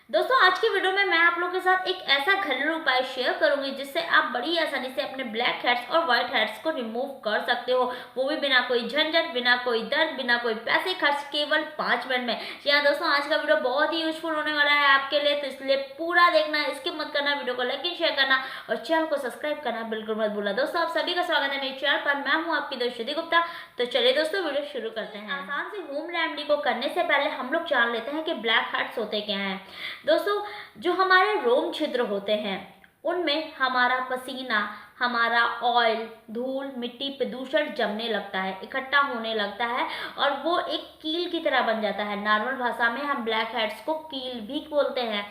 दोस्तों आज की वीडियो में मैं आप लोगों के साथ एक ऐसा घरेलू उपाय शेयर करूंगी जिससे आप बड़ी आसानी से अपने ब्लैक हेड्स और व्हाइट हेड्स को रिमूव कर सकते हो, वो भी बिना कोई झंझट, बिना कोई दर्द, बिना कोई पैसे खर्च, केवल 5 मिनट में। जी हाँ दोस्तों, आज का वीडियो बहुत ही यूजफुल होने वाला है आपके लिए, तो इसलिए पूरा देखना, स्किप मत करना, वीडियो को लाइक शेयर करना और चैनल को सब्सक्राइब करना बिल्कुल मत भूलना। दोस्तों आप सभी का स्वागत है मेरे चैनल पर। मैं हूँ आपकी दोस्त श्रुति गुप्ता। तो चलिए दोस्तों वीडियो शुरू करते हैं। आसान से होम रेमेडी को करने से पहले हम लोग जान लेते हैं कि ब्लैक हेड्स होते क्या हैं। दोस्तों जो हमारे रोम छिद्र होते हैं उनमें हमारा पसीना, हमारा ऑयल, धूल, मिट्टी, प्रदूषण जमने लगता है, इकट्ठा होने लगता है और वो एक कील की तरह बन जाता है। नॉर्मल भाषा में हम ब्लैक हेड्स को कील भी बोलते हैं।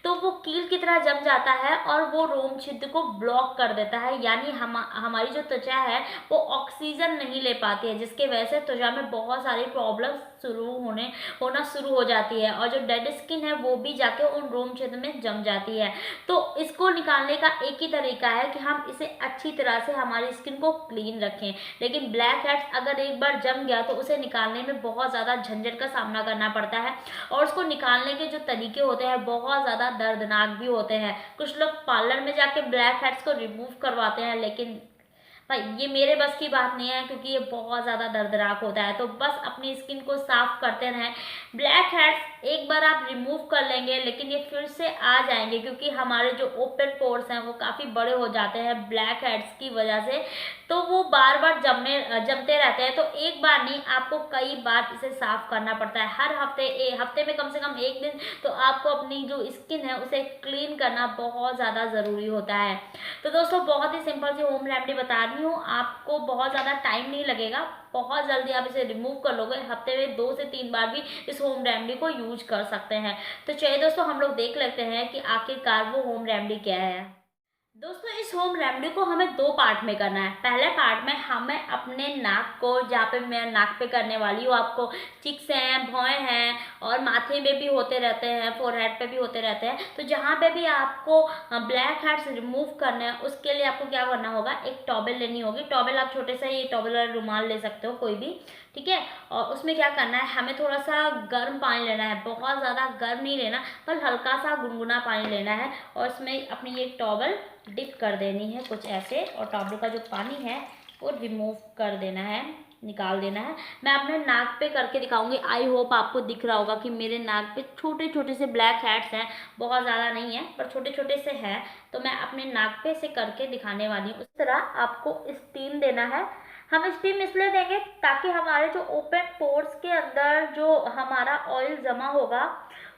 तो वो कील की तरह जम जाता है और वो रोम छिद्र को ब्लॉक कर देता है, यानी हमारी जो त्वचा है वो ऑक्सीजन नहीं ले पाती है, जिसके वजह से त्वचा में बहुत सारी प्रॉब्लम होना शुरू हो जाती है और जो डेड स्किन है वो भी जाके उन रोम छिद्र में जम जाती है। तो इसको निकालने का एक ही तरीका है कि हम इसे अच्छी तरह से हमारी स्किन को क्लीन रखें। लेकिन ब्लैक हेड्स अगर एक बार जम गया तो उसे निकालने में बहुत ज़्यादा झंझट का सामना करना पड़ता है और उसको निकालने के जो तरीके होते हैं बहुत ज़्यादा दर्दनाक भी होते हैं। कुछ लोग पार्लर में जाके ब्लैक हेड्स को रिमूव करवाते हैं, लेकिन भाई ये मेरे बस की बात नहीं है क्योंकि ये बहुत ज़्यादा दर्दनाक होता है। तो बस अपनी स्किन को साफ करते रहें। ब्लैक हेड्स एक बार आप रिमूव कर लेंगे लेकिन ये फिर से आ जाएंगे क्योंकि हमारे जो ओपन पोर्स हैं वो काफ़ी बड़े हो जाते हैं ब्लैक हेड्स की वजह से, तो वो बार बार जमते रहते हैं। तो एक बार नहीं, आपको कई बार इसे साफ करना पड़ता है। हर हफ्ते में कम से कम एक दिन तो आपको अपनी जो स्किन है उसे क्लीन करना बहुत ज़्यादा ज़रूरी होता है। तो दोस्तों बहुत ही सिंपल सी होम रेमेडी बता रही हूँ, आपको बहुत ज़्यादा टाइम नहीं लगेगा, बहुत जल्दी आप इसे रिमूव कर लोगे। हफ्ते में 2 से 3 बार भी इस होम रेमेडी को यूज कर सकते हैं। तो चलिए दोस्तों हम लोग देख लेते हैं कि आखिरकार वो होम रेमेडी क्या है। दोस्तों इस होम रेमेडी को हमें 2 पार्ट में करना है। पहले पार्ट में हमें अपने नाक को, जहाँ पे मैं नाक पे करने वाली हूँ, आपको चिक्स हैं, भौएं हैं और माथे में भी होते रहते हैं, फोरहेड पे भी होते रहते हैं। तो जहाँ पे भी आपको ब्लैक हेड्स रिमूव करने हैं उसके लिए आपको क्या करना होगा, एक टॉवेल लेनी होगी। टॉवेल आप छोटे सा ये टॉवेल वाला रुमाल ले सकते हो कोई भी, ठीक है। और उसमें क्या करना है, हमें थोड़ा सा गर्म पानी लेना है, बहुत ज़्यादा गर्म नहीं लेना पर हल्का सा गुनगुना पानी लेना है और उसमें अपनी ये टॉवेल डिप कर देनी है कुछ ऐसे और टॉवेल का जो पानी है वो रिमूव कर देना है, निकाल देना है। मैं अपने नाक पे करके दिखाऊंगी। आई होप आपको दिख रहा होगा कि मेरे नाक पे छोटे छोटे से ब्लैक हेड्स हैं, बहुत ज़्यादा नहीं है पर छोटे छोटे से हैं। तो मैं अपने नाक पे से करके दिखाने वाली हूँ। उस तरह आपको स्टीम देना है। हम स्टीम इसलिए देंगे ताकि हमारे जो ओपन पोर्स के अंदर जो हमारा ऑयल जमा होगा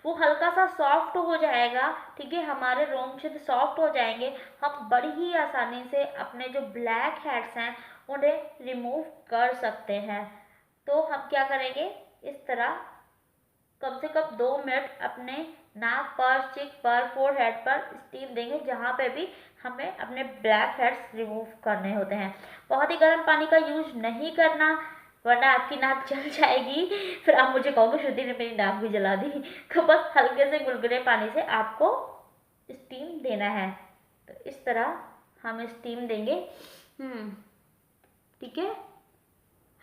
वो हल्का सा सॉफ्ट हो जाएगा, ठीक है। हमारे रोम छिद्र सॉफ्ट हो जाएंगे, हम बड़ी ही आसानी से अपने जो ब्लैक हेड्स हैं उन्हें रिमूव कर सकते हैं। तो हम क्या करेंगे, इस तरह कम से कम 2 मिनट अपने नाक पर, चिक पर, फोरहेड पर स्टीम देंगे, जहाँ पे भी हमें अपने ब्लैक हेड्स रिमूव करने होते हैं। बहुत ही गर्म पानी का यूज नहीं करना वरना आपकी नाक जल जाएगी, फिर आप मुझे कहोगे श्रुति ने मेरी नाक भी जला दी। तो बस हल्के से गुनगुने पानी से आपको स्टीम देना है। तो इस तरह हम स्टीम देंगे, ठीक है।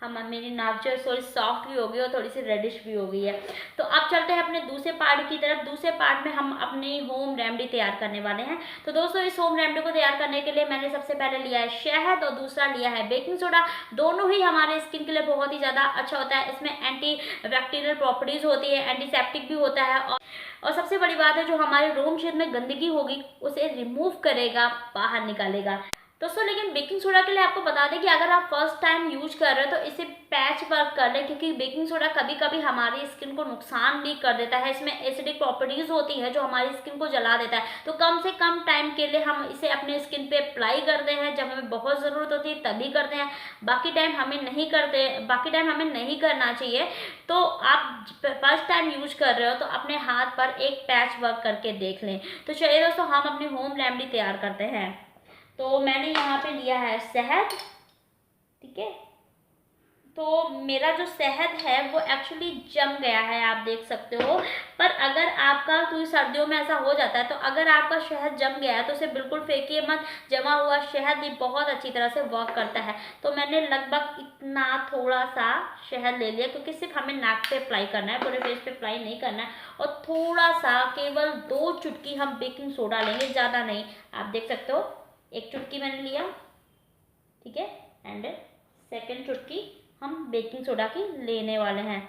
मेरी नाक जो थोड़ी सॉफ्ट भी हो गई और थोड़ी सी रेडिश भी हो गई है। तो अब चलते हैं अपने दूसरे पार्ट की तरफ। दूसरे पार्ट में हम अपनी होम रेमेडी तैयार करने वाले हैं। तो दोस्तों इस होम रेमेडी को तैयार करने के लिए मैंने सबसे पहले लिया है शहद और दूसरा लिया है बेकिंग सोडा। दोनों ही हमारे स्किन के लिए बहुत ही ज़्यादा अच्छा होता है। इसमें एंटी बैक्टीरियल प्रॉपर्टीज़ होती है, एंटीसेप्टिक भी होता है और सबसे बड़ी बात है जो हमारे रोम क्षेत्र में गंदगी होगी उसे रिमूव करेगा, बाहर निकालेगा। दोस्तों लेकिन बेकिंग सोडा के लिए आपको बता दें कि अगर आप फर्स्ट टाइम यूज कर रहे हो तो इसे पैच वर्क कर लें, क्योंकि बेकिंग सोडा कभी कभी हमारी स्किन को नुकसान भी कर देता है। इसमें एसिडिक प्रॉपर्टीज होती है जो हमारी स्किन को जला देता है। तो कम से कम टाइम के लिए हम इसे अपने स्किन पे अप्लाई करते हैं, जब हमें बहुत ज़रूरत होती है तभी करते हैं, बाकी टाइम हमें नहीं करना चाहिए। तो आप फर्स्ट टाइम यूज कर रहे हो तो अपने हाथ पर एक पैच वर्क करके देख लें। तो चलिए दोस्तों हम अपनी होम रेमेडी तैयार करते हैं। तो मैंने यहाँ पे लिया है शहद, ठीक है। तो मेरा जो शहद है वो एक्चुअली जम गया है, आप देख सकते हो। पर अगर आपका, क्योंकि सर्दियों में ऐसा हो जाता है, तो अगर आपका शहद जम गया है तो उसे बिल्कुल फेंकिए मत। जमा हुआ शहद भी बहुत अच्छी तरह से वर्क करता है। तो मैंने लगभग इतना थोड़ा सा शहद ले लिया, क्योंकि सिर्फ हमें नाक पे अप्लाई करना है, पूरे फेस पे अप्लाई नहीं करना है। और थोड़ा सा केवल 2 चुटकी हम बेकिंग सोडा लेंगे, ज़्यादा नहीं। आप देख सकते हो 1 चुटकी मैंने लिया, ठीक है। एंड सेकेंड चुटकी हम बेकिंग सोडा की लेने वाले हैं।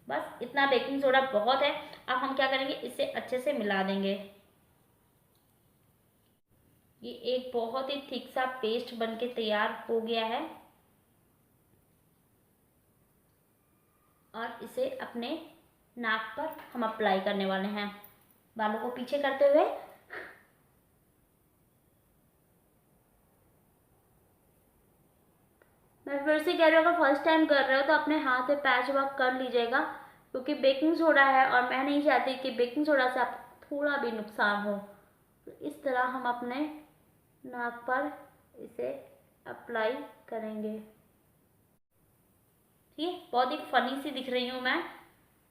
बस इतना बेकिंग सोडा बहुत है। अब हम क्या करेंगे, इसे अच्छे से मिला देंगे। ये एक बहुत ही थिक सा पेस्ट बनके तैयार हो गया है। और इसे अपने नाक पर हम अप्लाई करने वाले हैं, बालों को पीछे करते हुए। मैं फिर से कह रही हूँ, अगर फर्स्ट टाइम कर रहे हो तो अपने हाथ पे पैच वर्क कर लीजिएगा, क्योंकि बेकिंग सोडा है और मैं नहीं चाहती कि बेकिंग सोडा से आपको थोड़ा भी नुकसान हो। तो इस तरह हम अपने नाक पर इसे अप्लाई करेंगे। ठीक है, बहुत ही फनी सी दिख रही हूँ मैं।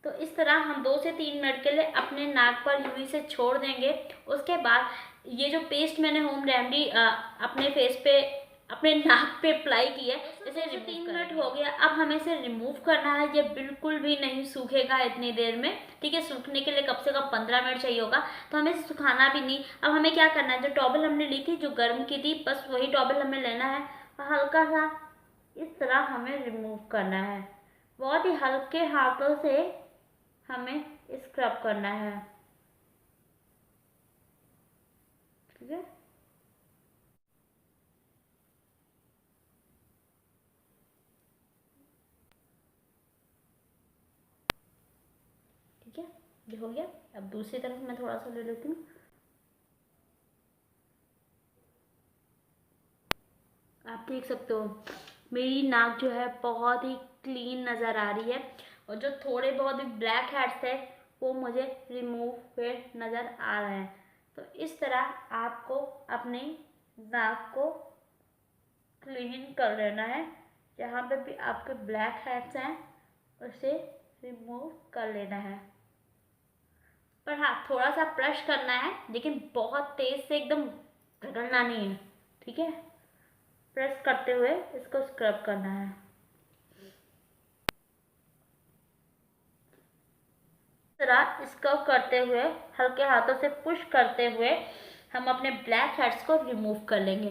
तो इस तरह हम 2 से 3 मिनट के लिए अपने नाक पर यूं ही से छोड़ देंगे। उसके बाद ये जो पेस्ट मैंने होम रेमेडी अपने फेस पे, अपने नाक पे अप्लाई की है, इसे 3 मिनट हो गया। अब हमें इसे रिमूव करना है। ये बिल्कुल भी नहीं सूखेगा इतनी देर में, ठीक है। सूखने के लिए कम से कम 15 मिनट चाहिए होगा, तो हमें इसे सुखाना भी नहीं। अब हमें क्या करना है, जो टॉवल हमने ली थी जो गर्म की थी, बस वही टॉवल हमें लेना है। हल्का सा इस तरह हमें रिमूव करना है। बहुत ही हल्के हाथों से हमें स्क्रब करना है, ठीक है। ठीक है, ये हो गया। अब दूसरी तरफ मैं थोड़ा सा ले लेती हूँ। आप देख सकते हो मेरी नाक जो है बहुत ही क्लीन नज़र आ रही है, और जो थोड़े बहुत भी ब्लैक हेड्स थे वो मुझे रिमूव हुए नज़र आ रहे हैं। तो इस तरह आपको अपनी नाक को क्लीन कर लेना है। जहाँ पे भी आपके ब्लैक हेड्स हैं उसे रिमूव कर लेना है। पर हाँ, थोड़ा सा ब्रश करना है, लेकिन बहुत तेज से एकदम रगड़ना नहीं है, ठीक है। प्रेस करते हुए इसको स्क्रब करना है। इस तरह स्क्रब करते हुए, हल्के हाथों से पुश करते हुए हम अपने ब्लैक हेड्स को रिमूव कर लेंगे।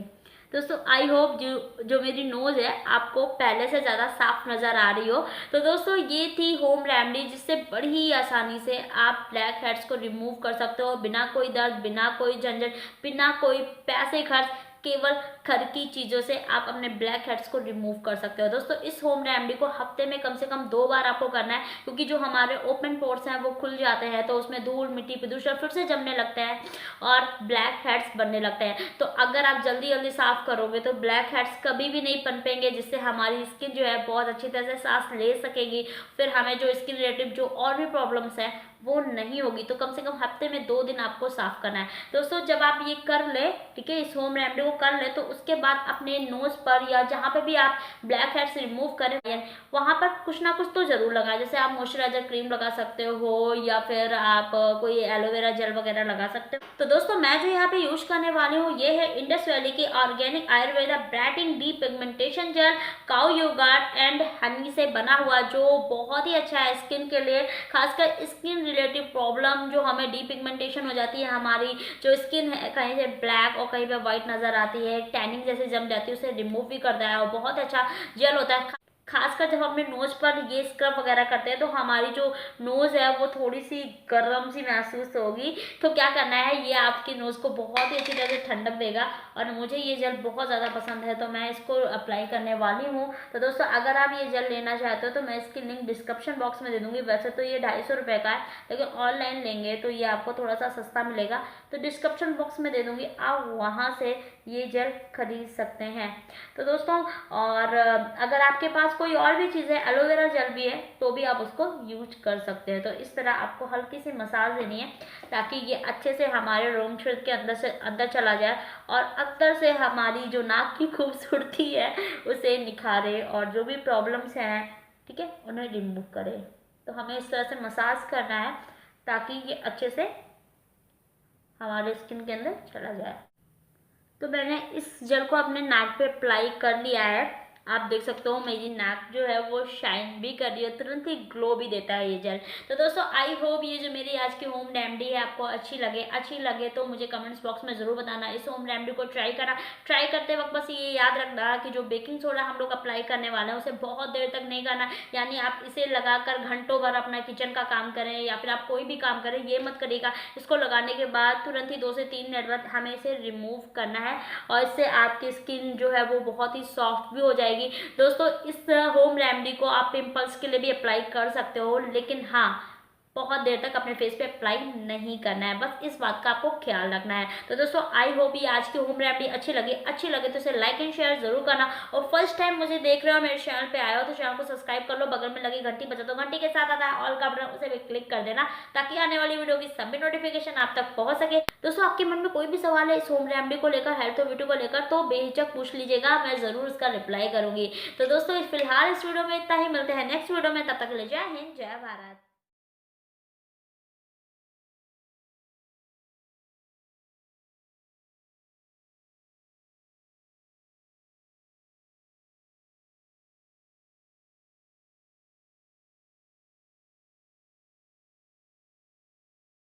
दोस्तों आई होप जो मेरी नोज़ है आपको पहले से ज़्यादा साफ नज़र आ रही हो। तो दोस्तों ये थी होम रेमेडी, जिससे बड़ी ही आसानी से आप ब्लैक हेड्स को रिमूव कर सकते हो, बिना कोई दर्द, बिना कोई झंझट, बिना कोई पैसे खर्च, केवल घर की चीज़ों से आप अपने ब्लैक हेड्स को रिमूव कर सकते हो। दोस्तों इस होम रेमेडी को हफ्ते में कम से कम 2 बार आपको करना है, क्योंकि जो हमारे ओपन पोर्स हैं वो खुल जाते हैं, तो उसमें धूल, मिट्टी, प्रदूषण फिर से जमने लगता है और ब्लैक हेड्स बनने लगते हैं। तो अगर आप जल्दी जल्दी साफ करोगे तो ब्लैक हेड्स कभी भी नहीं पनपेंगे, जिससे हमारी स्किन जो है बहुत अच्छी तरह से सांस ले सकेगी। फिर हमें जो स्किन रिलेटेड जो और भी प्रॉब्लम्स हैं वो नहीं होगी। तो कम से कम हफ्ते में 2 दिन आपको साफ करना है। दोस्तों जब आप ये कर ले, ठीक है, इस होम रेमेडी को कर ले, तो उसके बाद अपने नोज पर या जहाँ पे भी आप ब्लैक हेड्स रिमूव करें वहाँ पर कुछ ना कुछ तो जरूर लगाएं। जैसे आप मॉइस्चराइजर क्रीम लगा सकते हो, या फिर आप कोई एलोवेरा जेल वगैरह लगा सकते हो। तो दोस्तों मैं जो यहाँ पे यूज करने वाली हूँ ये है इंडस वैली की organic ayurveda brightening depigmentation gel, cow yogurt and honey से बना हुआ, जो बहुत ही अच्छा है स्किन के लिए। खासकर स्किन रिलेटिव प्रॉब्लम, जो हमें डिपिगमेंटेशन हो जाती है, हमारी जो स्किन है कहीं से ब्लैक और कहीं पे वाइट नजर आती है, टैनिंग जैसे जम जाती है, उसे रिमूव भी करता है और बहुत अच्छा जेल होता है। खासकर जब अपने नोज पर ये स्क्रब वगैरह करते हैं तो हमारी जो नोज है वो थोड़ी सी गर्म सी महसूस होगी। तो क्या करना है, ये आपकी नोज को बहुत ही अच्छी तरह से ठंडक देगा, और मुझे ये जेल बहुत ज़्यादा पसंद है तो मैं इसको अप्लाई करने वाली हूँ। तो दोस्तों अगर आप ये जेल लेना चाहते हो तो मैं इसकी लिंक डिस्क्रिप्शन बॉक्स में दे दूँगी। वैसे तो ये 250 रुपये का है, लेकिन ऑनलाइन लेंगे तो ये आपको थोड़ा सा सस्ता मिलेगा, तो डिस्क्रिप्शन बॉक्स में दे दूँगी, आप वहाँ से ये जेल खरीद सकते हैं। तो दोस्तों और अगर आपके पास कोई और भी चीज़ है, एलोवेरा जेल भी है, तो भी आप उसको यूज कर सकते हैं। तो इस तरह आपको हल्की सी मसाज देनी है ताकि ये अच्छे से हमारे रोम क्षेत्र के अंदर से अंदर चला जाए और अंदर से हमारी जो नाक की खूबसूरती है उसे निखारे, और जो भी प्रॉब्लम्स हैं, ठीक है, उन्हें रिमूव करे। तो हमें इस तरह से मसाज करना है ताकि ये अच्छे से हमारे स्किन के अंदर चला जाए। तो मैंने इस जेल को अपने नाक पे अप्लाई कर लिया है। आप देख सकते हो मेरी नाक जो है वो शाइन भी कर रही है, तुरंत ही ग्लो भी देता है ये जेल। तो दोस्तों आई होप ये जो मेरी आज की होम रेमेडी है आपको अच्छी लगे तो मुझे कमेंट्स बॉक्स में ज़रूर बताना। इस होम रेमेडी को ट्राई करना, ट्राई करते वक्त बस ये याद रखना कि जो बेकिंग सोडा हम लोग अप्लाई करने वाले हैं उसे बहुत देर तक नहीं करना, यानी आप इसे लगाकर घंटों भर अपना किचन का काम करें या फिर आप कोई भी काम करें ये मत करिएगा। इसको लगाने के बाद तुरंत ही 2 से 3 मिनट बाद हमें इसे रिमूव करना है और इससे आपकी स्किन जो है वो बहुत ही सॉफ्ट भी हो जाएगी। दोस्तों इस होम रेमेडी को आप पिंपल्स के लिए भी अप्लाई कर सकते हो, लेकिन हाँ बहुत देर तक अपने फेस पे अप्लाई नहीं करना है, बस इस बात का आपको ख्याल रखना है। तो दोस्तों आई होप ये आज की होम रेमेडी अच्छी लगे तो इसे लाइक एंड शेयर जरूर करना, और फर्स्ट टाइम मुझे देख रहे हो मेरे चैनल पे आए हो तो चैनल को सब्सक्राइब कर लो, बगल में लगी घंटी बजा दो, घंटी के साथ आता है ऑल का बटन उसे भी क्लिक कर देना ताकि आने वाली वीडियो की सभी नोटिफिकेशन आप तक पहुंच सके। दोस्तों आपके मन में कोई भी सवाल है इस होम रेमेडी को लेकर, हेल्थ वीडियो को लेकर, तो बेहिचक पूछ लीजिएगा, मैं जरूर उसका रिप्लाई करूंगी। तो दोस्तों फिलहाल इस वीडियो में इतना ही, मिलते हैं नेक्स्ट वीडियो में, तब तक के लिए जय हिंद जय भारत।